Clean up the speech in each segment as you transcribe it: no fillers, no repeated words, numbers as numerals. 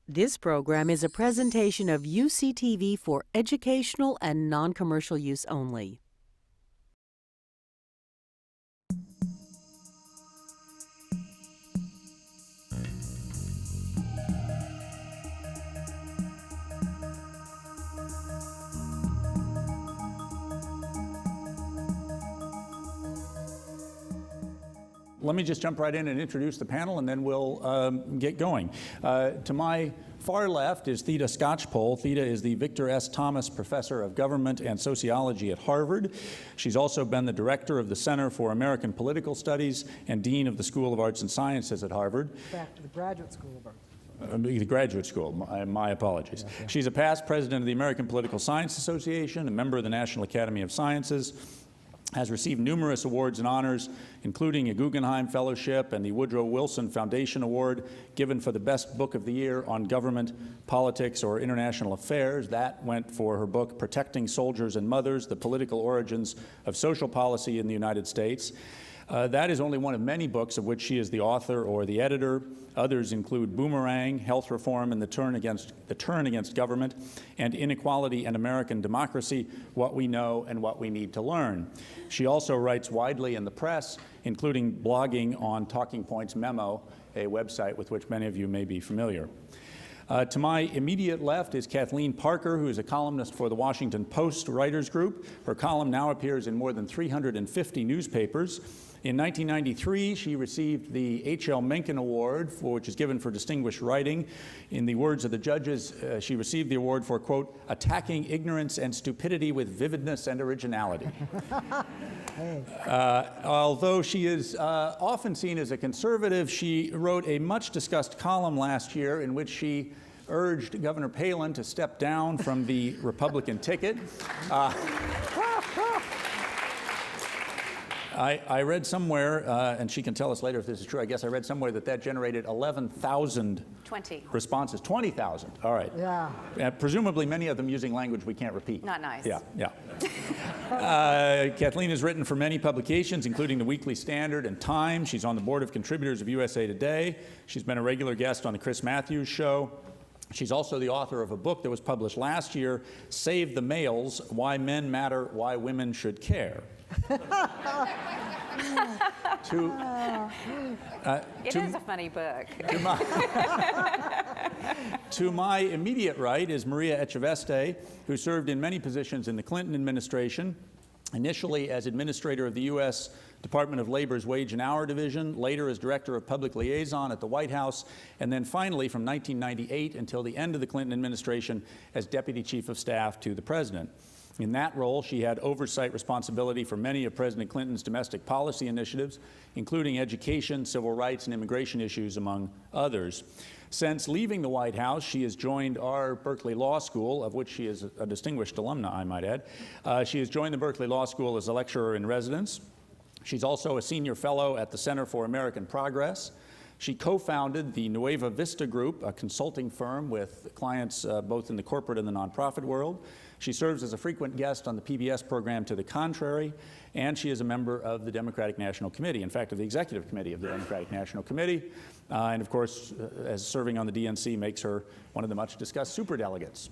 This program is a presentation of UC TV for educational and non-commercial use only. Let me just jump right in and introduce the panel, and then we'll get going. To my far left is Theda Skocpol. Theda is the Victor S. Thomas Professor of Government and Sociology at Harvard. She's also been the director of the Center for American Political Studies and Dean of the School of Arts and Sciences at Harvard. Back to the Graduate School of Arts. The graduate school, my apologies. Yeah. She's a past president of the American Political Science Association, a member of the National Academy of Sciences, has received numerous awards and honors, including a Guggenheim Fellowship and the Woodrow Wilson Foundation Award, given for the best book of the year on government, politics, or international affairs. That went for her book, Protecting Soldiers and Mothers, The Political Origins of Social Policy in the United States. That is only one of many books of which she is the author or the editor. Others include Boomerang, Health Reform and the Turn Against Government, and Inequality and American Democracy, What We Know and What We Need to Learn. She also writes widely in the press, including blogging on Talking Points Memo, a website with which many of you may be familiar. To my immediate left is Kathleen Parker, who is a columnist for the Washington Post Writers Group. Her column now appears in more than 350 newspapers. In 1993, she received the H.L. Mencken Award, which is given for distinguished writing. In the words of the judges, she received the award for, quote, attacking ignorance and stupidity with vividness and originality. Although she is often seen as a conservative, she wrote a much-discussed column last year in which she urged Governor Palin to step down from the Republican ticket. I read somewhere, and she can tell us later if this is true, I guess I read somewhere that generated 11,000 responses. 20,000, all right. Yeah. Presumably many of them using language we can't repeat. Not nice. Yeah. Kathleen has written for many publications, including the Weekly Standard and Time. She's on the board of contributors of USA Today. She's been a regular guest on the Chris Matthews Show. She's also the author of a book that was published last year, Save the Males, Why Men Matter, Why Women Should Care. It is a funny book. To my immediate right is Maria Echaveste, who served in many positions in the Clinton administration, initially as administrator of the U.S. Department of Labor's Wage and Hour Division, later as Director of Public Liaison at the White House, and then finally from 1998 until the end of the Clinton administration as Deputy Chief of Staff to the President. In that role, she had oversight responsibility for many of President Clinton's domestic policy initiatives, including education, civil rights, and immigration issues, among others. Since leaving the White House, she has joined our Berkeley Law School, of which she is a distinguished alumna, I might add. She has joined the Berkeley Law School as a lecturer in residence. She's also a senior fellow at the Center for American Progress. She co-founded the Nueva Vista Group, a consulting firm with clients both in the corporate and the nonprofit world. She serves as a frequent guest on the PBS program To the Contrary, and she is a member of the Democratic National Committee, in fact, of the Executive Committee of the Democratic National Committee. And of course, as serving on the DNC makes her one of the much discussed superdelegates.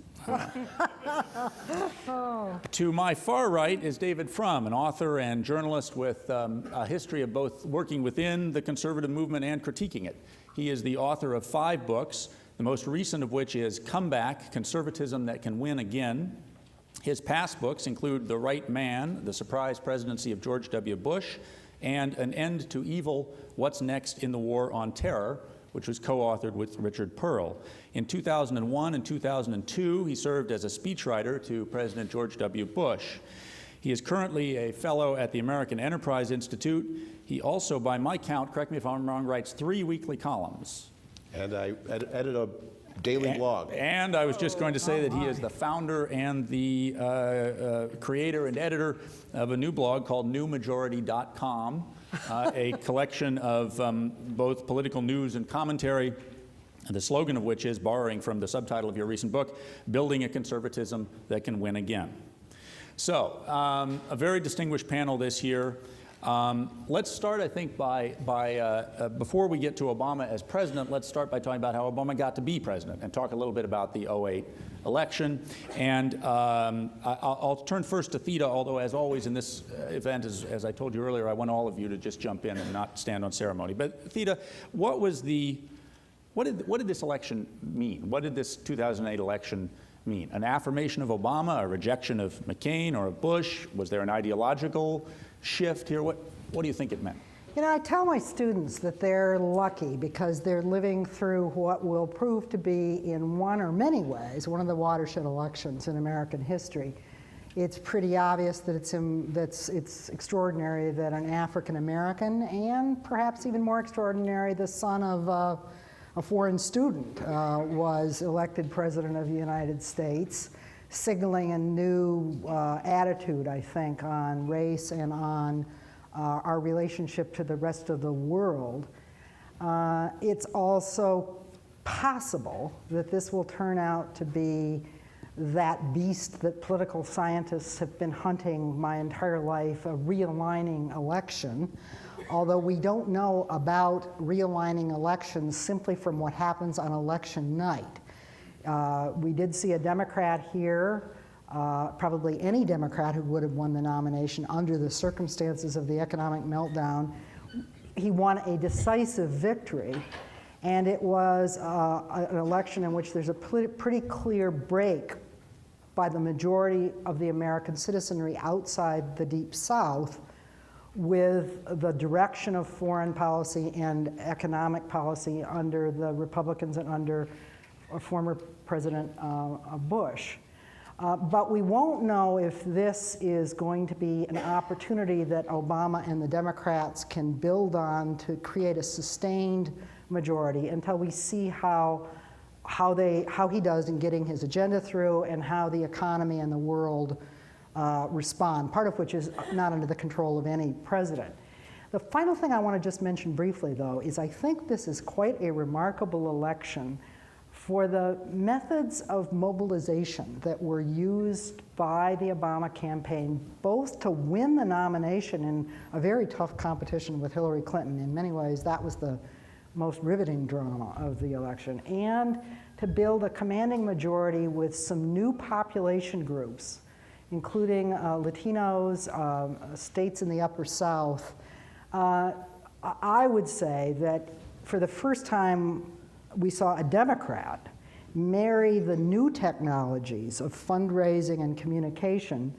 To my far right is David Frum, an author and journalist with a history of both working within the conservative movement and critiquing it. He is the author of 5 books, the most recent of which is Comeback, Conservatism That Can Win Again. His past books include The Right Man, The Surprise Presidency of George W. Bush, and An End to Evil, What's Next in the War on Terror, which was co-authored with Richard Pearl. In 2001 and 2002, he served as a speechwriter to President George W. Bush. He is currently a fellow at the American Enterprise Institute. He also, by my count, correct me if I'm wrong, writes 3 weekly columns. And I edit a daily blog. And I was just going to say that he is the founder and the creator and editor of a new blog called newmajority.com, a collection of both political news and commentary, the slogan of which is, borrowing from the subtitle of your recent book, Building a Conservatism That Can Win Again. So, a very distinguished panel this year. Let's start, I think, by before we get to Obama as president, let's start by talking about how Obama got to be president and talk a little bit about the '08 election. And I'll turn first to Theda, although as always in this event, as I told you earlier, I want all of you to just jump in and not stand on ceremony. But Theda, what did this election mean? What did this 2008 election mean? An affirmation of Obama, a rejection of McCain or of Bush? Was there an ideological shift here? What do you think it meant? You know, I tell my students that they're lucky because they're living through what will prove to be, in one or many ways, one of the watershed elections in American history. It's pretty obvious that it's extraordinary that an African American, and perhaps even more extraordinary, the son of a foreign student, was elected president of the United States, signaling a new attitude, I think, on race and on our relationship to the rest of the world. It's also possible that this will turn out to be that beast that political scientists have been hunting my entire life, a realigning election, although we don't know about realigning elections simply from what happens on election night. We did see a Democrat here, probably any Democrat who would have won the nomination under the circumstances of the economic meltdown. He won a decisive victory, and it was an election in which there's a pretty clear break by the majority of the American citizenry outside the Deep South with the direction of foreign policy and economic policy under the Republicans and under former President Bush. But we won't know if this is going to be an opportunity that Obama and the Democrats can build on to create a sustained majority until we see how he does in getting his agenda through and how the economy and the world respond, part of which is not under the control of any president. The final thing I want to just mention briefly, though, is I think this is quite a remarkable election for the methods of mobilization that were used by the Obama campaign, both to win the nomination in a very tough competition with Hillary Clinton. In many ways, that was the most riveting drama of the election, and to build a commanding majority with some new population groups, including Latinos, states in the Upper South. I would say that for the first time, we saw a Democrat marry the new technologies of fundraising and communication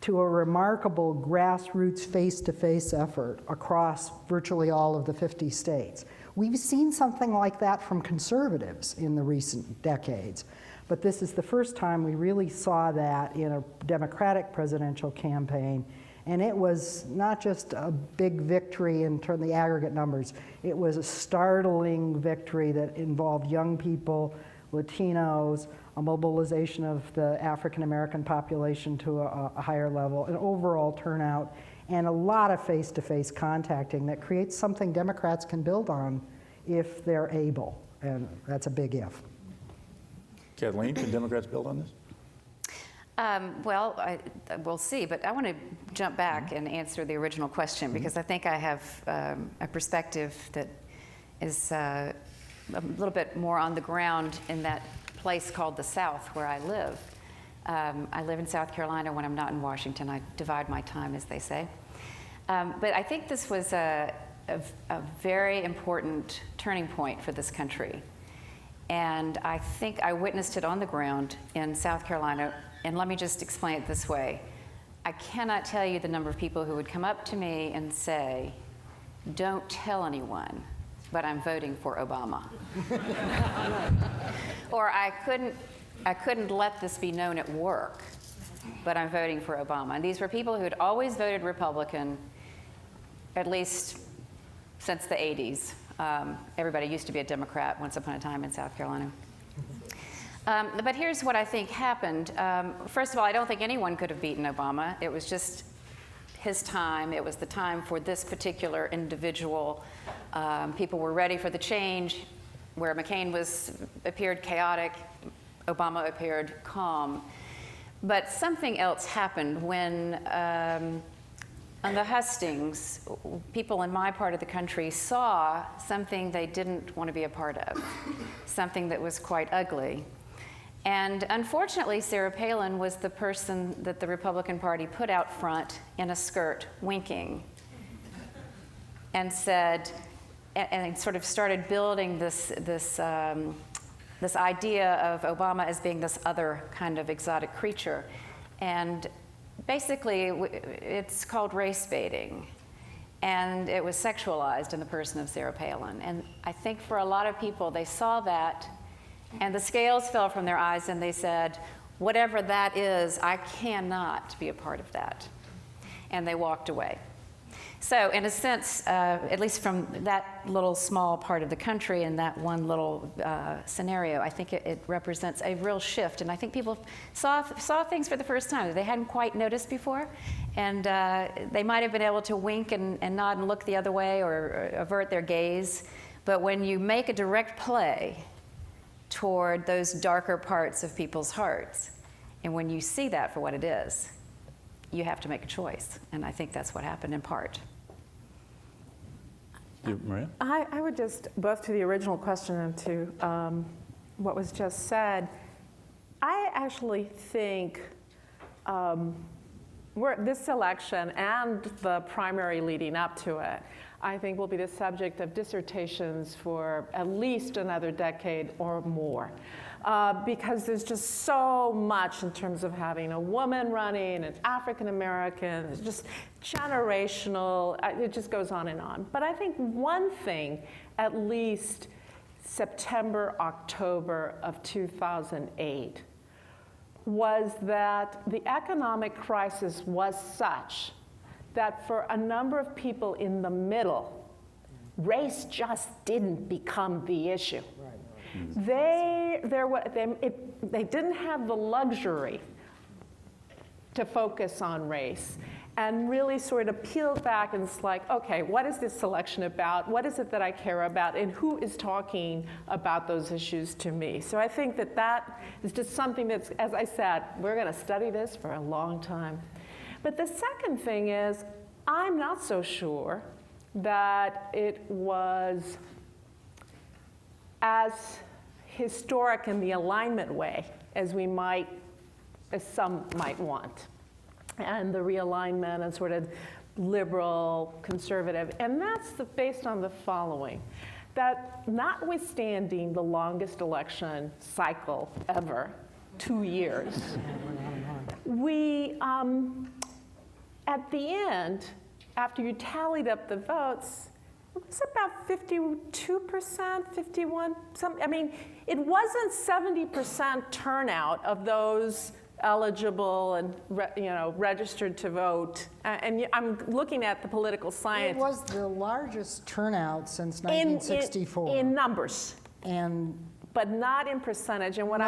to a remarkable grassroots face-to-face effort across virtually all of the 50 states. We've seen something like that from conservatives in the recent decades, but this is the first time we really saw that in a Democratic presidential campaign. And it was not just a big victory in terms of the aggregate numbers, it was a startling victory that involved young people, Latinos, a mobilization of the African American population to a higher level, an overall turnout, and a lot of face-to-face contacting that creates something Democrats can build on if they're able, and that's a big if. Kathleen, can Democrats build on this? Well, we'll see, but I want to jump back and answer the original question because I think I have a perspective that is a little bit more on the ground in that place called the South where I live. I live in South Carolina when I'm not in Washington. I divide my time, as they say. But I think this was a very important turning point for this country. And I think I witnessed it on the ground in South Carolina. And let me just explain it this way. I cannot tell you the number of people who would come up to me and say, "Don't tell anyone, but I'm voting for Obama." Or I couldn't let this be known at work, but I'm voting for Obama. And these were people who had always voted Republican, at least since the 80s. Everybody used to be a Democrat once upon a time in South Carolina. But here's what I think happened. First of all, I don't think anyone could have beaten Obama. It was just his time. It was the time for this particular individual. People were ready for the change. Where McCain appeared chaotic, Obama appeared calm. But something else happened when on the hustings, people in my part of the country saw something they didn't want to be a part of, something that was quite ugly. And unfortunately, Sarah Palin was the person that the Republican Party put out front in a skirt, winking, and said, and sort of started building this idea of Obama as being this other kind of exotic creature. And basically, it's called race baiting, and it was sexualized in the person of Sarah Palin. And I think for a lot of people, they saw that, and the scales fell from their eyes, and they said, whatever that is, I cannot be a part of that. And they walked away. So in a sense, at least from that little small part of the country and that one little scenario, I think it represents a real shift. And I think people saw things for the first time that they hadn't quite noticed before. And they might have been able to wink and nod and look the other way or avert their gaze. But when you make a direct play toward those darker parts of people's hearts, and when you see that for what it is, you have to make a choice. And I think that's what happened in part. Maria? I would just, both to the original question and to what was just said, I actually think this election and the primary leading up to it, I think will be the subject of dissertations for at least another decade or more. Because there's just so much in terms of having a woman running, an African American, it's just generational, it just goes on and on. But I think one thing, at least September, October of 2008, was that the economic crisis was such that for a number of people in the middle, race just didn't become the issue. They didn't have the luxury to focus on race and really sort of peeled back and it's like, okay, what is this election about? What is it that I care about? And who is talking about those issues to me? So I think that is just something that's, as I said, we're going to study this for a long time. But the second thing is, I'm not so sure that it was as historic in the alignment way as some might want. And the realignment and sort of liberal, conservative. And that's based on the following, that notwithstanding the longest election cycle ever, 2 years, we, at the end, after you tallied up the votes, it was about 52%, 51, I mean, it wasn't 70% turnout of those eligible and registered to vote. And I'm looking at the political science. It was the largest turnout since 1964. In numbers. But not in percentage. And what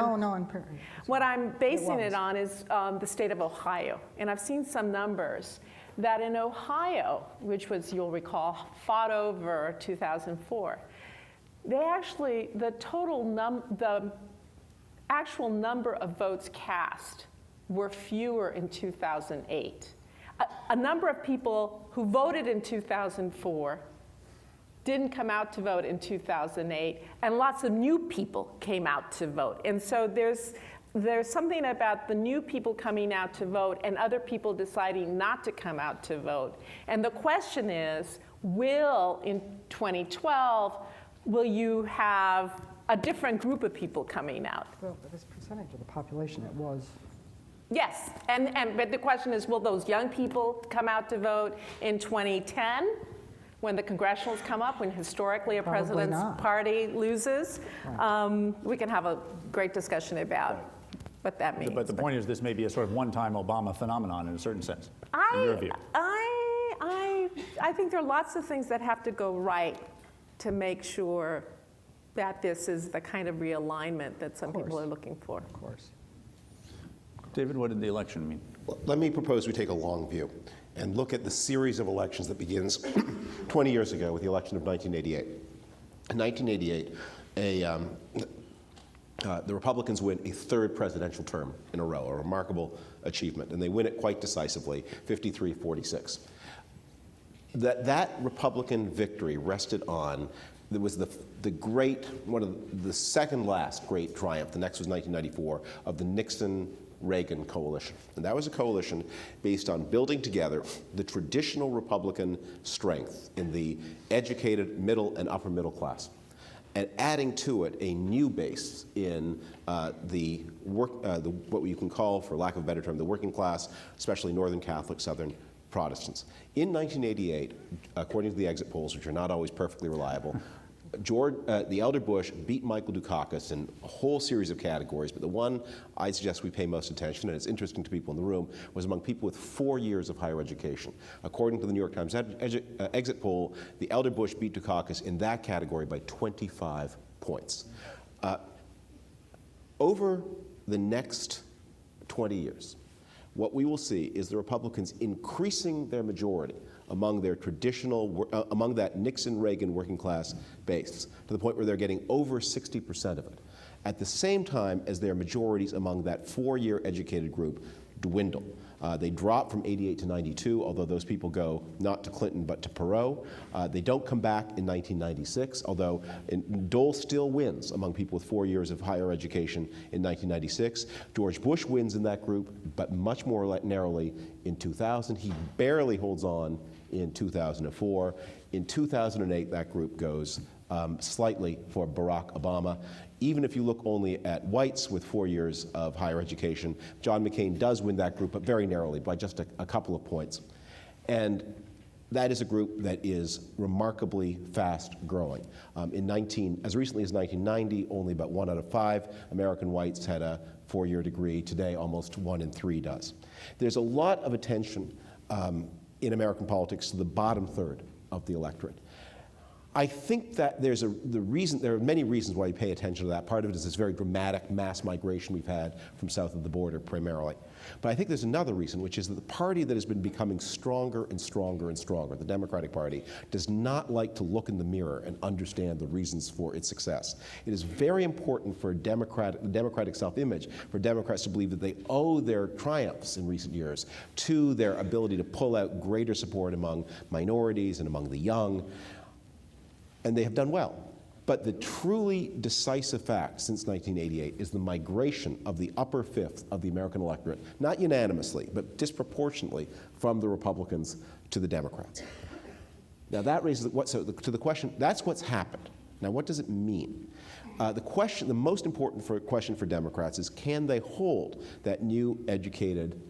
I'm basing it on is the state of Ohio. And I've seen some numbers that in Ohio, which was, you'll recall, fought over 2004, the actual number of votes cast were fewer in 2008. A number of people who voted in 2004 didn't come out to vote in 2008, and lots of new people came out to vote. And so there's something about the new people coming out to vote and other people deciding not to come out to vote. And the question is, in 2012, will you have a different group of people coming out? Well, but as percentage of the population, it was. Yes, but the question is, will those young people come out to vote in 2010? When the congressionals come up, when historically a president's party loses? Right. We can have a great discussion about what that means. But the point is, this may be a sort of one-time Obama phenomenon in a certain sense, in your view. I think there are lots of things that have to go right to make sure that this is the kind of realignment that some people are looking for. Of course. David, what did the election mean? Well, let me propose we take a long view and look at the series of elections that begins 20 years ago with the election of 1988. In 1988, the Republicans win a third presidential term in a row, a remarkable achievement, and they win it quite decisively, 53-46. that Republican victory rested on, there was the great, one of the second last great triumph, the next was 1994, of the Nixon-Reagan coalition. And that was a coalition based on building together the traditional Republican strength in the educated middle and upper middle class, and adding to it a new base in what you can call, for lack of a better term, the working class, especially Northern Catholic, Southern Protestants. In 1988, according to the exit polls, which are not always perfectly reliable, the elder Bush beat Michael Dukakis in a whole series of categories, but the one I suggest we pay most attention, and it's interesting to people in the room, was among people with 4 years of higher education. According to the New York Times exit poll, the elder Bush beat Dukakis in that category by 25 points. Over the next 20 years, what we will see is the Republicans increasing their majority among their traditional, among that Nixon-Reagan working class base, to the point where they're getting over 60% of it, at the same time as their majorities among that 4-year educated group dwindle. They drop from 88 to 92, although those people go not to Clinton but to Perot. They don't come back in 1996, although Dole still wins among people with 4 years of higher education in 1996. George Bush wins in that group, but much more narrowly in 2000. He barely holds on in 2004. In 2008, that group goes slightly for Barack Obama. Even if you look only at whites with 4 years of higher education, John McCain does win that group, but very narrowly, by just a couple of points. And that is a group that is remarkably fast growing. As recently as 1990, only about 1 out of 5 American whites had a 4-year degree. Today, almost 1 in 3 does. There's a lot of attention in American politics to the bottom third of the electorate. I think that there are many reasons why you pay attention to that. Part of it is this very dramatic mass migration we've had from south of the border primarily. But I think there's another reason, which is that the party that has been becoming stronger and stronger and stronger, the Democratic Party, does not like to look in the mirror and understand the reasons for its success. It is very important for democratic self-image, for Democrats to believe that they owe their triumphs in recent years to their ability to pull out greater support among minorities and among the young. And they have done well. But the truly decisive fact since 1988 is the migration of the upper fifth of the American electorate, not unanimously, but disproportionately from the Republicans to the Democrats. Now that raises to the question, that's what's happened. Now what does it mean? The most important question for Democrats is, can they hold that new educated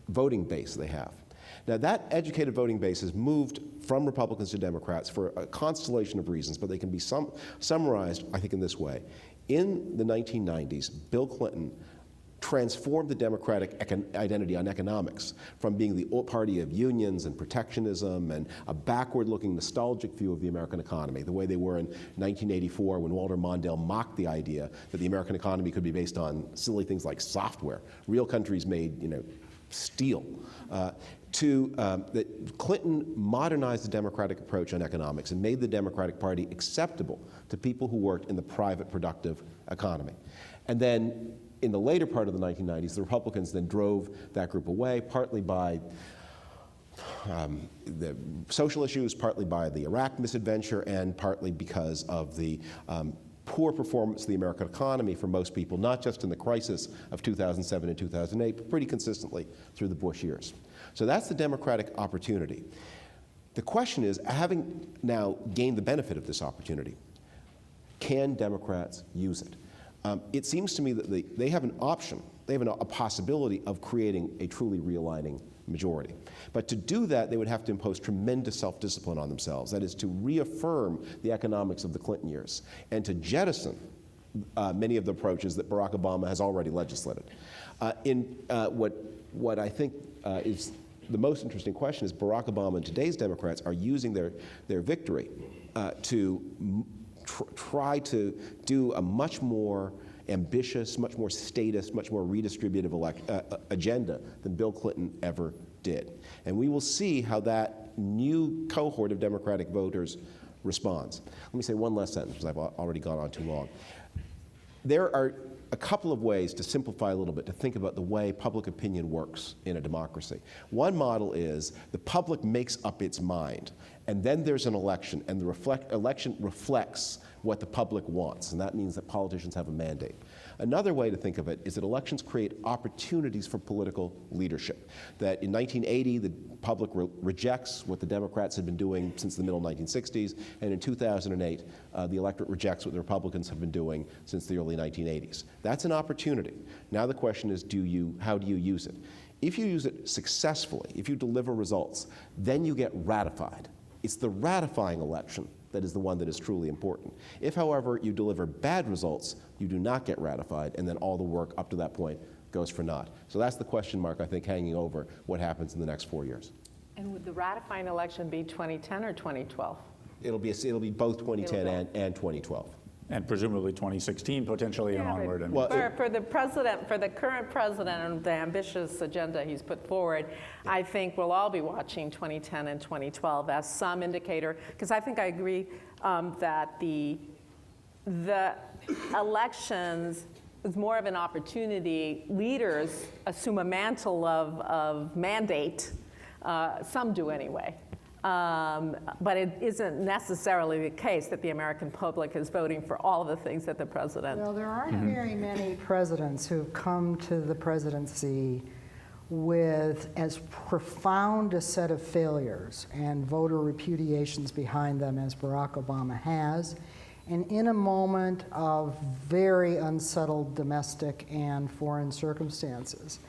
voting base they have? Now that educated voting base has moved from Republicans to Democrats for a constellation of reasons, but they can be summarized, I think, in this way. In the 1990s, Bill Clinton transformed the Democratic identity on economics from being the party of unions and protectionism and a backward-looking, nostalgic view of the American economy, the way they were in 1984 when Walter Mondale mocked the idea that the American economy could be based on silly things like software. Real countries made, steel. That Clinton modernized the Democratic approach on economics and made the Democratic Party acceptable to people who worked in the private productive economy. And then in the later part of the 1990s, the Republicans then drove that group away, partly by the social issues, partly by the Iraq misadventure, and partly because of the poor performance of the American economy for most people, not just in the crisis of 2007 and 2008, but pretty consistently through the Bush years. So that's the Democratic opportunity. The question is, having now gained the benefit of this opportunity, can Democrats use it? It seems to me that they have an option, they have a possibility of creating a truly realigning majority. But to do that, they would have to impose tremendous self-discipline on themselves. That is, to reaffirm the economics of the Clinton years and to jettison many of the approaches that Barack Obama has already legislated. What I think is the most interesting question is Barack Obama and today's Democrats are using their victory to try to do a much more ambitious, much more statist, much more redistributive agenda than Bill Clinton ever did. And we will see how that new cohort of Democratic voters responds. Let me say one last sentence, because I've already gone on too long. there are a couple of ways to simplify a little bit to think about the way public opinion works in a democracy. One model is the public makes up its mind, and then there's an election, and the election reflects what the public wants, and that means that politicians have a mandate. Another way to think of it is that elections create opportunities for political leadership. That in 1980, the public rejects what the Democrats had been doing since the middle 1960s, and in 2008, the electorate rejects what the Republicans have been doing since the early 1980s. That's an opportunity. Now the question is, how do you use it? If you use it successfully, if you deliver results, then you get ratified. It's the ratifying election that is the one that is truly important. If, however, you deliver bad results, you do not get ratified, and then all the work up to that point goes for naught. So that's the question mark, I think, hanging over what happens in the next 4 years. And would the ratifying election be 2010 or 2012? It'll be both 2010 and 2012. And presumably 2016, potentially, and onward. And well, for the current president and the ambitious agenda he's put forward, I think we'll all be watching 2010 and 2012 as some indicator, because I think I agree that the elections is more of an opportunity. Leaders assume a mantle of mandate. Some do anyway. But it isn't necessarily the case that the American public is voting for all of the things that the president. Well, there aren't very many presidents who've come to the presidency with as profound a set of failures and voter repudiations behind them as Barack Obama has, and in a moment of very unsettled domestic and foreign circumstances.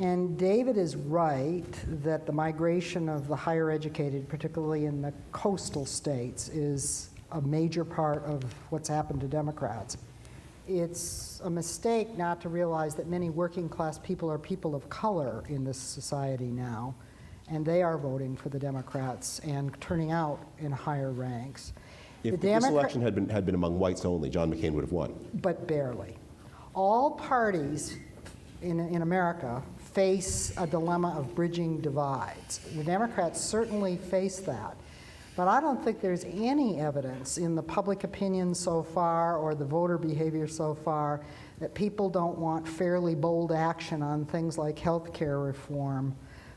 And David is right that the migration of the higher educated, particularly in the coastal states, is a major part of what's happened to Democrats. It's a mistake not to realize that many working class people are people of color in this society now, and they are voting for the Democrats and turning out in higher ranks. If this election had been among whites only, John McCain would have won. But barely. All parties in America face a dilemma of bridging divides. The Democrats certainly face that. But I don't think there's any evidence in the public opinion so far or the voter behavior so far that people don't want fairly bold action on things like health care reform.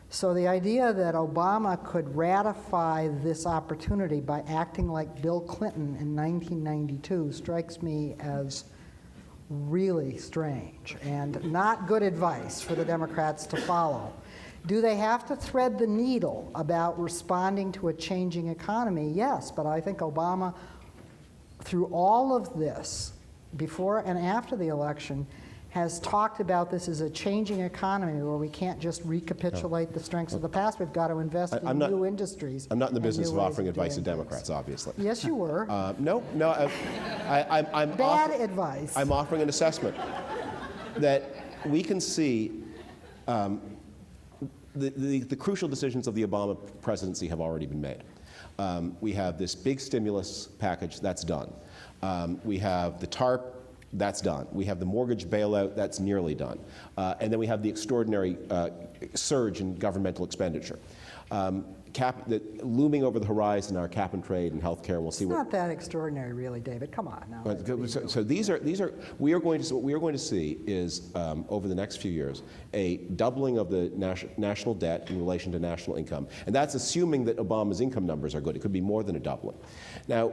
So the idea that Obama could ratify this opportunity by acting like Bill Clinton in 1992 strikes me as really strange and not good advice for the Democrats to follow. Do they have to thread the needle about responding to a changing economy? Yes, but I think Obama, through all of this, before and after the election, has talked about this as a changing economy where we can't just recapitulate the strengths of the past. We've got to invest in new industries. I'm not in the business of offering advice to Democrats, obviously. Yes, you were. No, I'm bad advice. I'm offering an assessment that we can see the crucial decisions of the Obama presidency have already been made. We have this big stimulus package, that's done. We have the TARP, that's done. We have the mortgage bailout, that's nearly done. And then we have the extraordinary surge in governmental expenditure. Looming over the horizon are cap and trade and healthcare. We'll see it's not that extraordinary, really, David. Come on now. So what we are going to see is over the next few years a doubling of the national debt in relation to national income, and that's assuming that Obama's income numbers are good. It could be more than a doubling. Now,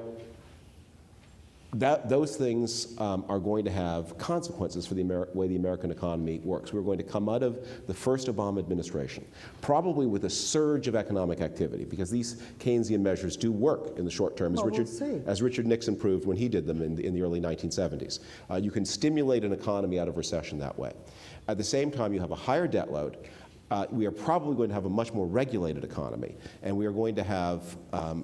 those things are going to have consequences for the way the American economy works. We're going to come out of the first Obama administration probably with a surge of economic activity, because these Keynesian measures do work in the short term, as Richard Nixon proved when he did them in the early 1970s. You can stimulate an economy out of recession that way. At the same time, you have a higher debt load. We are probably going to have a much more regulated economy, and we are going to have a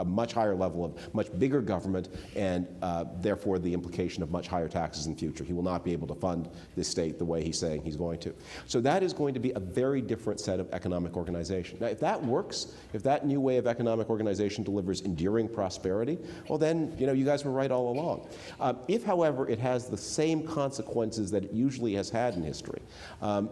much higher level of much bigger government, and therefore the implication of much higher taxes in the future. He will not be able to fund this state the way he's saying he's going to. So that is going to be a very different set of economic organization. Now, if that works, if that new way of economic organization delivers enduring prosperity, well then, you guys were right all along. If, however, it has the same consequences that it usually has had in history,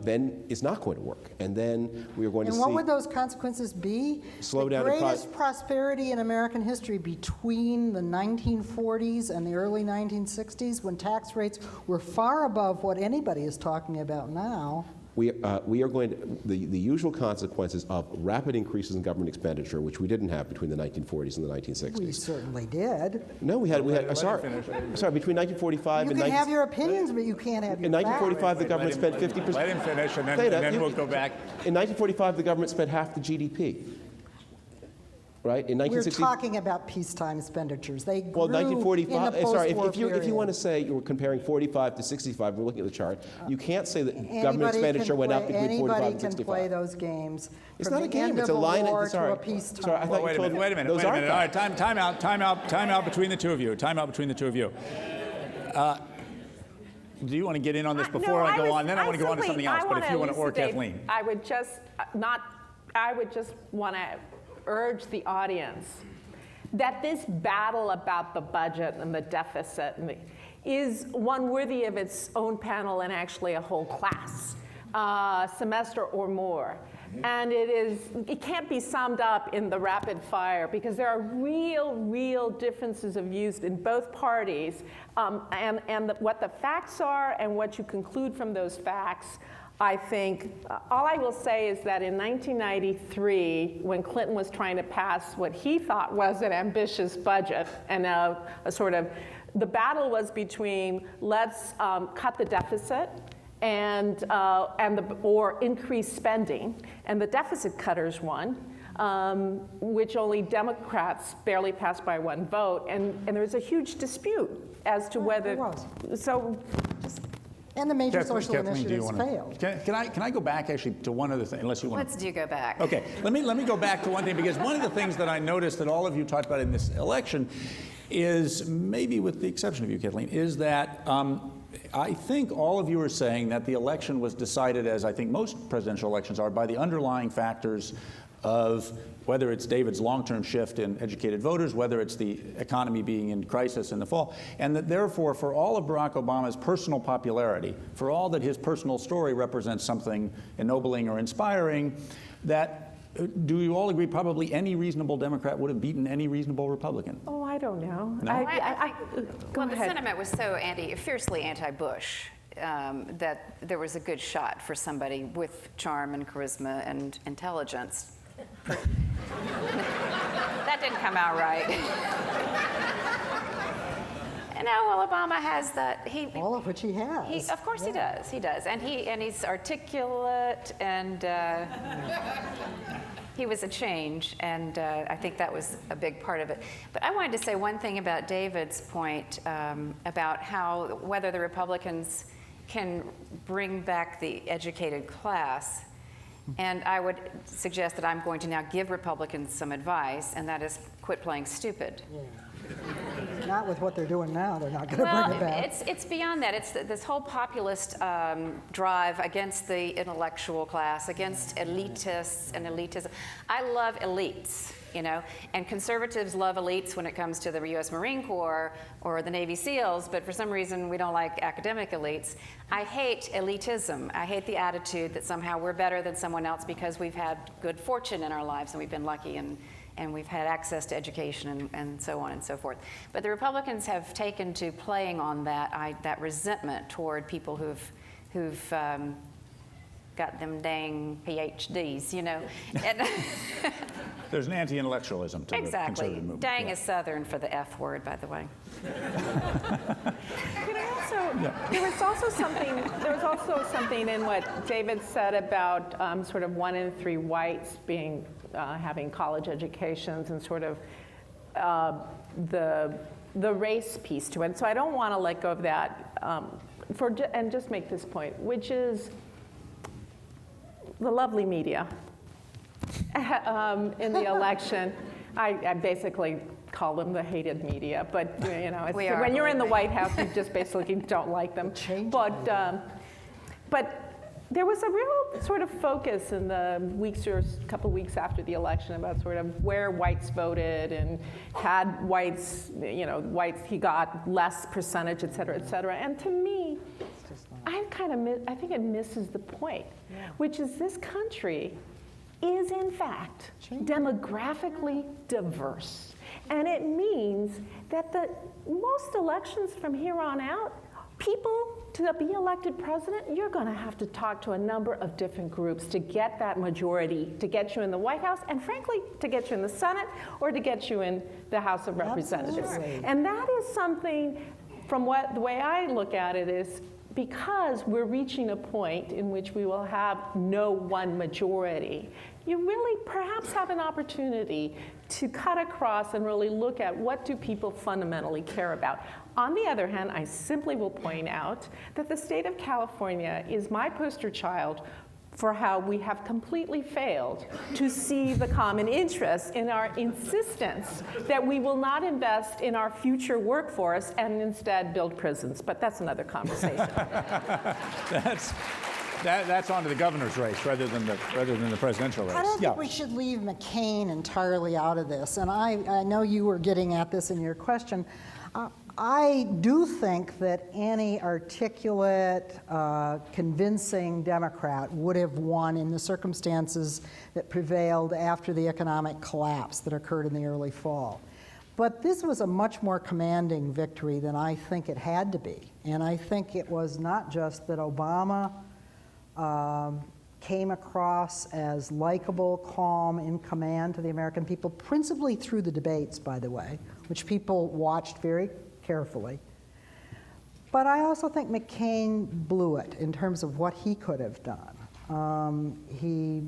then it's not going to work. And then we are going to see... And what would those consequences be? Slow the down greatest prosperity in American history between the 1940s and the early 1960s, when tax rates were far above what anybody is talking about now. We are going to, the usual consequences of rapid increases in government expenditure, which we didn't have between the 1940s and the 1960s. We certainly did. No, between 1945 You and... can have your opinions, but you can't have your In 1945, the facts. government spent 50%. Let him finish, and then, Theda, and then we'll go back. In 1945, the government spent half the GDP. Right? In We're 1960... talking about peacetime expenditures. They grew Well, 1945, in the sorry, post-war if you period. want to say you were comparing 45 to 65, we're looking at the chart, you can't say that government Anybody expenditure can went up play- between 45 and Anybody can play 65. those games. It's from not a the game, end it's of a line... war Sorry, to a peacetime. sorry, I thought Wait you a told minute, wait a minute, those wait a are minute. All right, facts. time out between the two of you. Time out between the two of you. Do you want to get in on this before I go on? Then I want to go on to something else, but if you want to, or Kathleen. I would just want to urge the audience that this battle about the budget and the deficit is one worthy of its own panel and actually a whole class, semester or more. And it can't be summed up in the rapid fire because there are real differences of views in both parties, what the facts are and what you conclude from those facts. I think all I will say is that in 1993, when Clinton was trying to pass what he thought was an ambitious budget and the battle was between let's cut the deficit or increase spending, and the deficit cutters won, which only Democrats barely passed by one vote, and there was a huge dispute as to whether. And the major Kathleen, social do you initiatives want failed. Can I go back actually to one other thing, unless you want to? Let's do go back. Okay, let me go back to one thing, because one of the things that I noticed that all of you talked about in this election is, maybe with the exception of you, Kathleen, is that I think all of you are saying that the election was decided, as I think most presidential elections are, by the underlying factors of whether it's David's long-term shift in educated voters, whether it's the economy being in crisis in the fall, and that therefore for all of Barack Obama's personal popularity, for all that his personal story represents something ennobling or inspiring, that do you all agree probably any reasonable Democrat would have beaten any reasonable Republican? Oh, I don't know. No? Go The ahead. sentiment was so fiercely anti-Bush that there was a good shot for somebody with charm and charisma and intelligence. That didn't come out right. No, well, Obama has that. All of which he has. Of course he does. He does, and he's articulate, and he was a change, and I think that was a big part of it. But I wanted to say one thing about David's point about whether the Republicans can bring back the educated class. And I would suggest that I'm going to now give Republicans some advice, and that is quit playing stupid. Yeah. Not with what they're doing now. They're not going to bring it back. It's beyond that. It's this whole populist drive against the intellectual class, against elitists and elitism. I love elites, and conservatives love elites when it comes to the U.S. Marine Corps or the Navy SEALs, but for some reason we don't like academic elites. I hate elitism. I hate the attitude that somehow we're better than someone else because we've had good fortune in our lives and we've been lucky and we've had access to education and so on and so forth. But the Republicans have taken to playing on that resentment toward people who've got them dang PhDs, And There's an anti-intellectualism to the conservative movement. Dang is Southern for the F word, by the way. There was also something in what David said about sort of 1 in 3 whites having college educations and sort of the race piece to it. And so I don't want to let go of that and just make this point, which is the lovely media in the eletion. I basically call them the hated media, but when you're in the White House, you just basically don't like them. But there was a real sort of focus in the couple weeks after the election about sort of where whites voted and had whites, he got less percentage, et cetera, et cetera. And to me, I think it misses the point, which is this country is in fact demographically diverse. And it means that most elections from here on out, people to be elected president, you're going to have to talk to a number of different groups to get that majority, to get you in the White House, and frankly, to get you in the Senate or to get you in the House of Representatives. Absolutely. And that is something, from the way I look at it, is because we're reaching a point in which we will have no one majority, you really perhaps have an opportunity to cut across and really look at what do people fundamentally care about. On the other hand, I simply will point out that the state of California is my poster child for how we have completely failed to see the common interest in our insistence that we will not invest in our future workforce and instead build prisons. But that's another conversation. That's on to the governor's race rather than the presidential race. I don't think we should leave McCain entirely out of this. And I know you were getting at this in your question. I do think that any articulate, convincing Democrat would have won in the circumstances that prevailed after the economic collapse that occurred in the early fall. But this was a much more commanding victory than I think it had to be. And I think it was not just that Obama came across as likable, calm, in command to the American people, principally through the debates, by the way, which people watched very carefully. But I also think McCain blew it in terms of what he could have done. He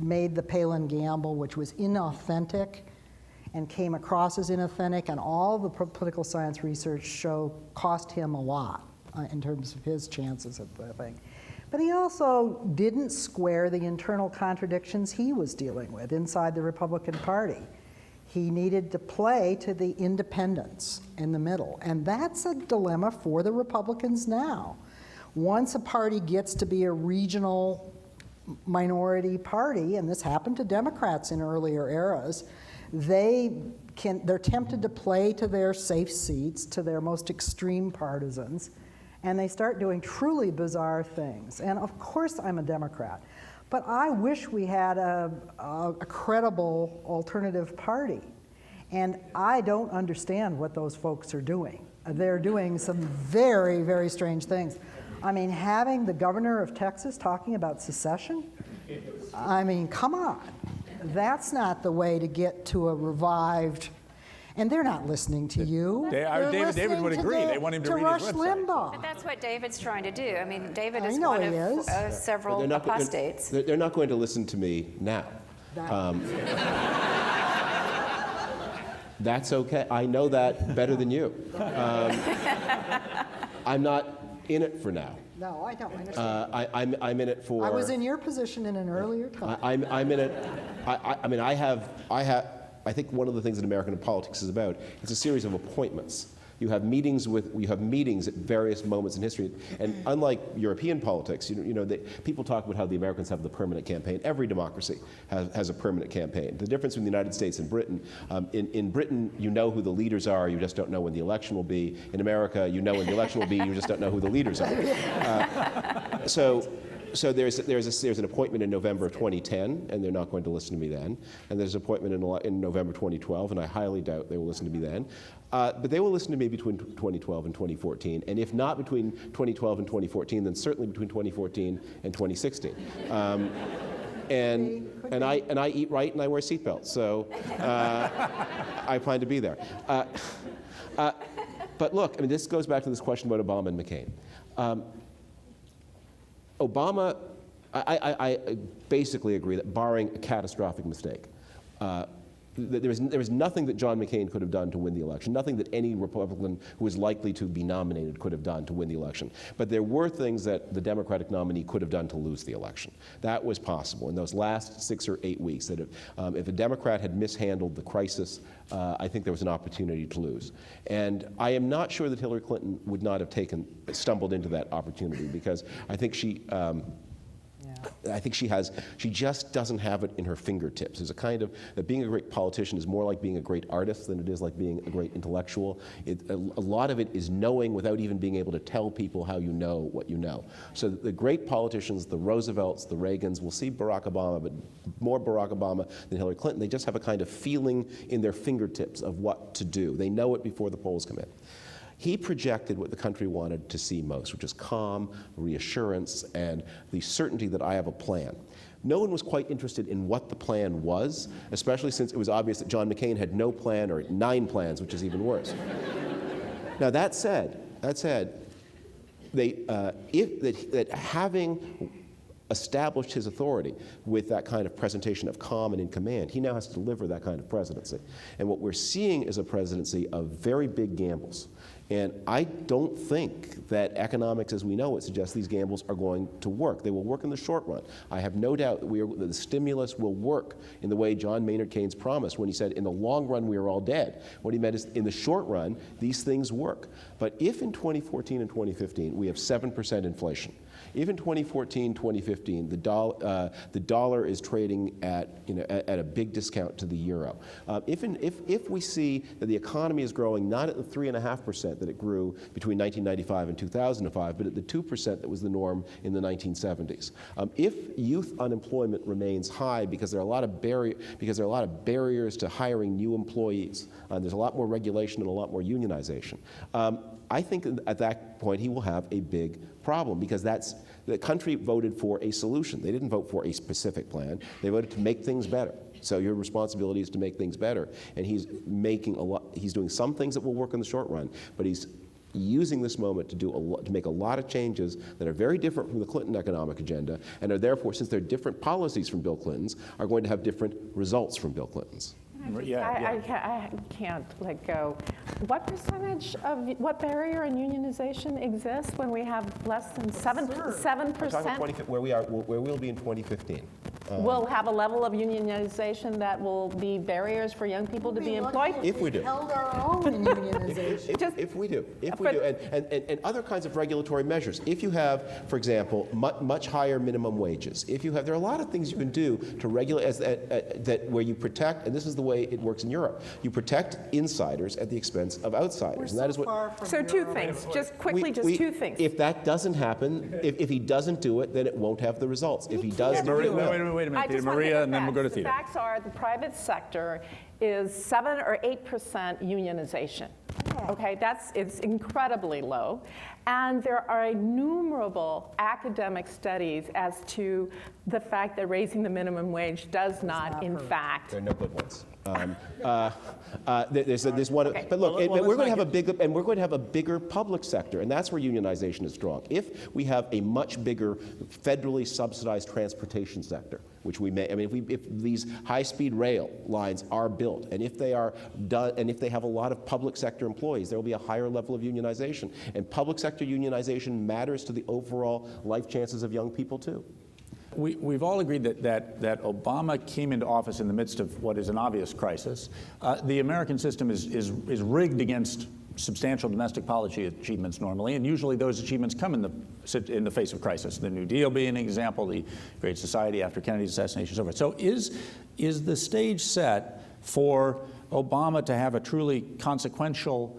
made the Palin gamble, which was inauthentic and came across as inauthentic, and all the political science research cost him a lot in terms of his chances at the thing. But he also didn't square the internal contradictions he was dealing with inside the Republican Party. He needed to play to the independents in the middle, and that's a dilemma for the Republicans now. Once a party gets to be a regional minority party, and this happened to Democrats in earlier eras, they're tempted to play to their safe seats, to their most extreme partisans, and they start doing truly bizarre things. And of course I'm a Democrat, but I wish we had a credible alternative party. And I don't understand what those folks are doing. They're doing some very, very strange things. I mean, having the governor of Texas talking about secession, I mean, come on. That's not the way to get to a revived. And they're not listening to you. David would agree. They want him to read Rush his website. Limbaugh. But that's what David's trying to do. I mean, David is know one he of is. several apostates. They're not going to listen to me now. That's okay. I know that better than you. I'm not in it for now. No, I don't understand. I'm in it for. I was in your position in an earlier time. I'm in it. I think one of the things that American politics is about, it's a series of appointments. You have meetings at various moments in history, and unlike European politics, people talk about how the Americans have the permanent campaign. Every democracy has a permanent campaign. The difference between the United States and Britain, in Britain, you know who the leaders are, you just don't know when the election will be. In America, you know when the election will be, you just don't know who the leaders are. So there's an appointment in November of 2010, and they're not going to listen to me then. And there's an appointment in November 2012, and I highly doubt they will listen to me then. But they will listen to me between 2012 and 2014. And if not between 2012 and 2014, then certainly between 2014 and 2016. And I eat right and I wear seatbelts, so I plan to be there. But look, I mean, this goes back to this question about Obama and McCain. Obama, I basically agree that barring a catastrophic mistake, there was nothing that John McCain could have done to win the election, nothing that any Republican who was likely to be nominated could have done to win the election. But there were things that the Democratic nominee could have done to lose the election. That was possible in those last 6 or 8 weeks. That if a Democrat had mishandled the crisis, I think there was an opportunity to lose. And I am not sure that Hillary Clinton would not have stumbled into that opportunity, because I think she that. I think she just doesn't have it in her fingertips. There's a kind of, that being a great politician is more like being a great artist than it is like being a great intellectual. A lot of it is knowing without even being able to tell people how you know what you know. So the great politicians, the Roosevelts, the Reagans, will see Barack Obama, but more Barack Obama than Hillary Clinton. They just have a kind of feeling in their fingertips of what to do. They know it before the polls come in. He projected what the country wanted to see most, which is calm, reassurance, and the certainty that I have a plan. No one was quite interested in what the plan was, especially since it was obvious that John McCain had no plan or 9 plans, which is even worse. Now that said, that having established his authority with that kind of presentation of calm and in command, he now has to deliver that kind of presidency. And what we're seeing is a presidency of very big gambles. And I don't think that economics as we know it suggests these gambles are going to work. They will work in the short run. I have no doubt that the stimulus will work in the way John Maynard Keynes promised when he said, in the long run, we are all dead. What he meant is, in the short run, these things work. But if in 2014 and 2015 we have 7% inflation, if in 2014, 2015, the dollar is trading at a big discount to the euro, if we see that the economy is growing not at the 3.5% that it grew between 1995 and 2005, but at the 2% that was the norm in the 1970s, if youth unemployment remains high because there are a lot of barriers to hiring new employees, there's a lot more regulation and a lot more unionization. I think at that point he will have a big problem, because the country voted for a solution. They didn't vote for a specific plan. They voted to make things better. So your responsibility is to make things better. And he's doing some things that will work in the short run, but he's using this moment to make a lot of changes that are very different from the Clinton economic agenda, and are therefore, since they're different policies from Bill Clinton's, are going to have different results from Bill Clinton's. I can't let go. What percentage of, what barrier in unionization exists when we have less than 7%? Where we'll be in 2015. We'll have a level of unionization that will be barriers for young people to be employed? If we do. Held our own in unionization. If we do, and other kinds of regulatory measures. If you have, for example, much higher minimum wages. There are a lot of things you can do to regulate where you protect, and this is the way it works in Europe. You protect insiders at the expense of outsiders, and that is what. So two things, just quickly, two things. If that doesn't happen, if he doesn't do it, then it won't have the results. If he does do it, wait a minute, Theda, Maria, and then we'll go to Theda. The facts are the private sector is 7 or 8% unionization. Okay, it's incredibly low. And there are innumerable academic studies as to the fact that raising the minimum wage does not, in fact. There are no good ones. There's one. Okay. But look, we're going to have a bigger public sector, and that's where unionization is strong. If we have a much bigger federally subsidized transportation sector, which we may, if these high-speed rail lines are built, and if they are done, and if they have a lot of public sector employees, there will be a higher level of unionization. And public sector unionization matters to the overall life chances of young people too. We've all agreed that Obama came into office in the midst of what is an obvious crisis. The American system is rigged against substantial domestic policy achievements normally, and usually those achievements come in the face of crisis. The New Deal being an example, the Great Society after Kennedy's assassination, so forth. So is the stage set for Obama to have a truly consequential,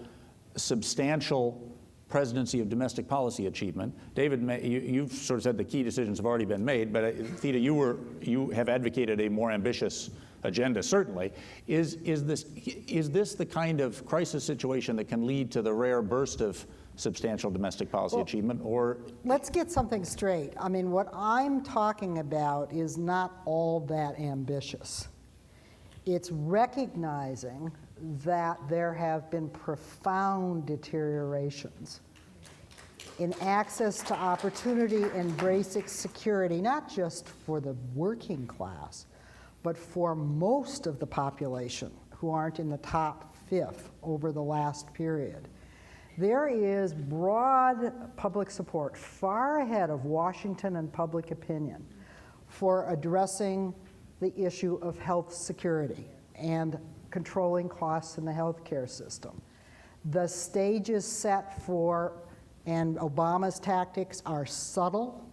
substantial presidency of domestic policy achievement? David, you've sort of said the key decisions have already been made, but Theda, you have advocated a more ambitious agenda, certainly. Is this the kind of crisis situation that can lead to the rare burst of substantial domestic policy achievement, or? Let's get something straight. What I'm talking about is not all that ambitious. It's recognizing that there have been profound deteriorations in access to opportunity and basic security, not just for the working class, but for most of the population who aren't in the top fifth over the last period. There is broad public support, far ahead of Washington and public opinion, for addressing the issue of health security and controlling costs in the healthcare system. The stage is set for, and Obama's tactics are subtle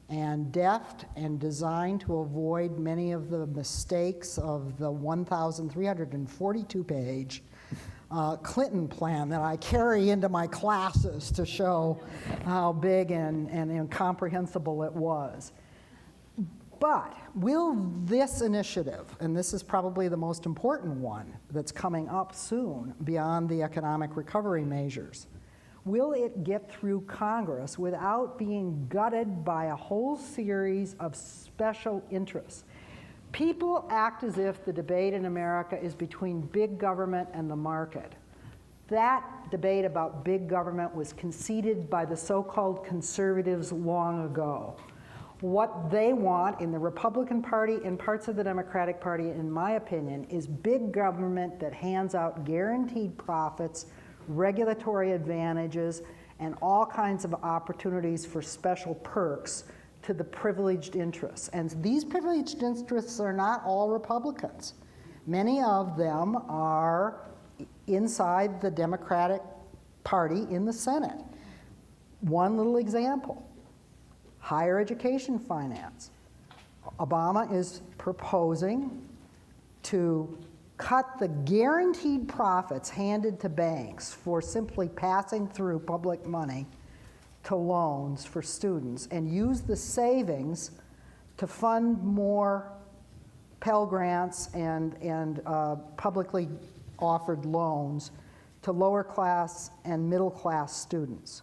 and deft and designed to avoid many of the mistakes of the 1,342-page Clinton plan that I carry into my classes to show how big and incomprehensible it was. But will this initiative, and this is probably the most important one that's coming up soon beyond the economic recovery measures, will it get through Congress without being gutted by a whole series of special interests? People act as if the debate in America is between big government and the market. That debate about big government was conceded by the so-called conservatives long ago. What they want in the Republican Party and parts of the Democratic Party, in my opinion, is big government that hands out guaranteed profits, regulatory advantages, and all kinds of opportunities for special perks to the privileged interests. And these privileged interests are not all Republicans. Many of them are inside the Democratic Party in the Senate. One little example, higher education finance. Obama is proposing to cut the guaranteed profits handed to banks for simply passing through public money to loans for students and use the savings to fund more Pell Grants and publicly offered loans to lower class and middle class students.